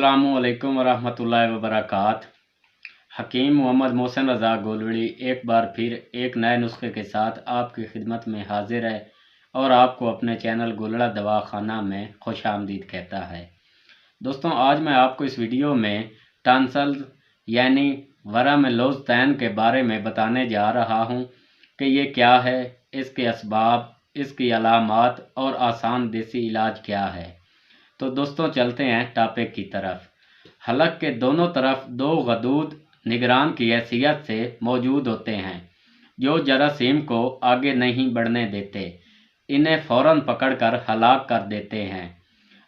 अस्सलामुअलैकुम वरहमतुल्लाहि वबरकातुहू। हकीम मोहम्मद मोहसिन रज़ा गोलवड़ी एक बार फिर एक नए नुस्खे के साथ आपकी खिदमत में हाजिर है और आपको अपने चैनल गोलड़ा दवाखाना में खुश आमदीद कहता है। दोस्तों, आज मैं आपको इस वीडियो में टॉन्सिल्स यानी वरम लोज़तैन के बारे में बताने जा रहा हूँ कि ये क्या है, इसके असबाब, इसकी अलामात और आसान देसी इलाज क्या है। तो दोस्तों, चलते हैं टॉपिक की तरफ। हलक के दोनों तरफ दो गदूद निगरान की हैसियत से मौजूद होते हैं जो जरासीम को आगे नहीं बढ़ने देते, इन्हें फ़ौरन पकड़कर हलाक कर देते हैं।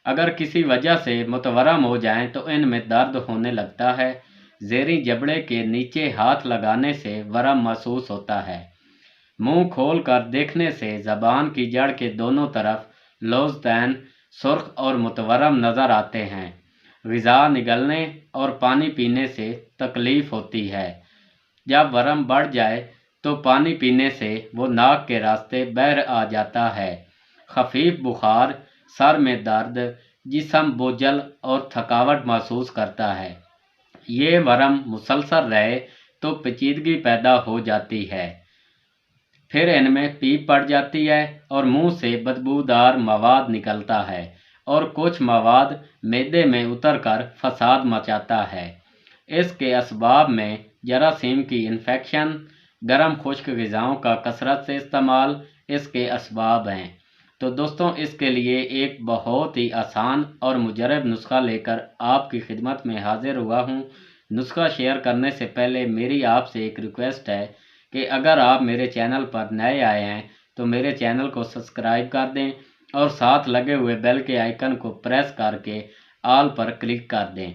अगर किसी वजह से मुतवरम हो जाएं तो इनमें दर्द होने लगता है। ज़ेरी जबड़े के नीचे हाथ लगाने से वरम महसूस होता है। मुंह खोल कर देखने से ज़बान की जड़ के दोनों तरफ लोज़तैन सुर्ख और मुतवरम नज़र आते हैं। ग़िज़ा निगलने और पानी पीने से तकलीफ़ होती है। जब वरम बढ़ जाए तो पानी पीने से वो नाक के रास्ते बाहर आ जाता है। खफीफ बुखार, सर में दर्द, जिस्म बोझल और थकावट महसूस करता है। ये वरम मुसलसल रहे तो पेचीदगी पैदा हो जाती है। फिर इनमें पीप पड़ जाती है और मुंह से बदबूदार मवाद निकलता है और कुछ मवाद मैदे में उतरकर फसाद मचाता है। इसके असबाब में जरासीम की इन्फेक्शन, गर्म खुश्क ग़िज़ाओं का कसरत से इस्तेमाल इसके असबाब हैं। तो दोस्तों, इसके लिए एक बहुत ही आसान और मुजरब नुस्खा लेकर आपकी खिदमत में हाजिर हुआ हूँ। नुस्खा शेयर करने से पहले मेरी आपसे एक रिक्वेस्ट है कि अगर आप मेरे चैनल पर नए आए हैं तो मेरे चैनल को सब्सक्राइब कर दें और साथ लगे हुए बेल के आइकन को प्रेस करके ऑल पर क्लिक कर दें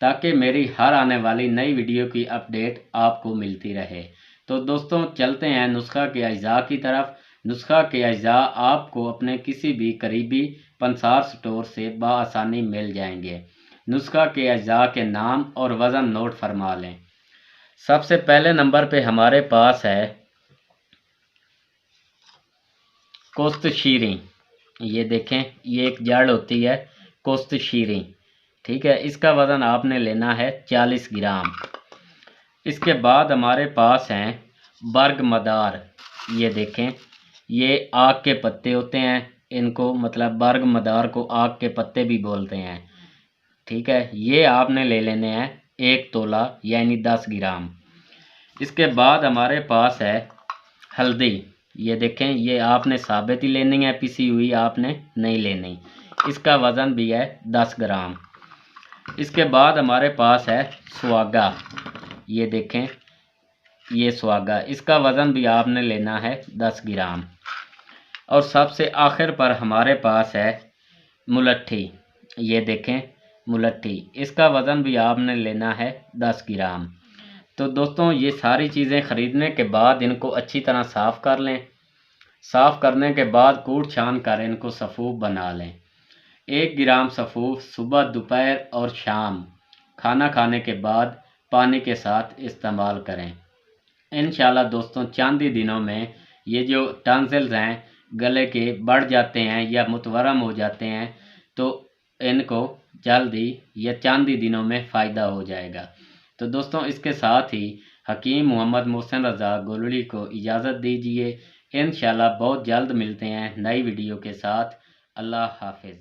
ताकि मेरी हर आने वाली नई वीडियो की अपडेट आपको मिलती रहे। तो दोस्तों, चलते हैं नुस्खा के अज्जा की तरफ। नुस्खा के अज्जा आपको अपने किसी भी करीबी पंसार स्टोर से बआसानी मिल जाएंगे। नुस्खा के अज्जा के नाम और वज़न नोट फरमा लें। सबसे पहले नंबर पे हमारे पास है कोस्त शीरी। ये देखें, ये एक जड़ होती है कोस्त शीरी, ठीक है। इसका वज़न आपने लेना है 40 ग्राम। इसके बाद हमारे पास हैं बर्ग मदार। ये देखें, ये आग के पत्ते होते हैं, इनको मतलब बर्ग मदार को आग के पत्ते भी बोलते हैं, ठीक है। ये आपने ले लेने हैं 1 तोला यानी 10 ग्राम। इसके बाद हमारे पास है हल्दी। ये देखें, ये आपने साबित ही लेनी है, पिसी हुई आपने नहीं लेनी। इसका वज़न भी है 10 ग्राम। इसके बाद हमारे पास है सुहागा। ये देखें, ये सुहागा, इसका वज़न भी आपने लेना है 10 ग्राम। और सबसे आखिर पर हमारे पास है मुलट्ठी। ये देखें, मुलट्ठी, इसका वज़न भी आपने लेना है 10 ग्राम। तो दोस्तों, ये सारी चीज़ें ख़रीदने के बाद इनको अच्छी तरह साफ़ कर लें। साफ़ करने के बाद कूट छान कर इनको सफ़ूफ बना लें। 1 ग्राम सफ़ूफ सुबह, दोपहर और शाम खाना खाने के बाद पानी के साथ इस्तेमाल करें। इंशाल्लाह दोस्तों, चंद ही दिनों में ये जो टॉन्सिल्स हैं गले के बढ़ जाते हैं या मुतवरम हो जाते हैं तो इनको जल्दी या चंद ही दिनों में फ़ायदा हो जाएगा। तो दोस्तों, इसके साथ ही हकीम मोहम्मद मोहसिन रज़ा गोलवड़ी को इजाज़त दीजिए। इंशाल्लाह बहुत जल्द मिलते हैं नई वीडियो के साथ। अल्लाह हाफिज़।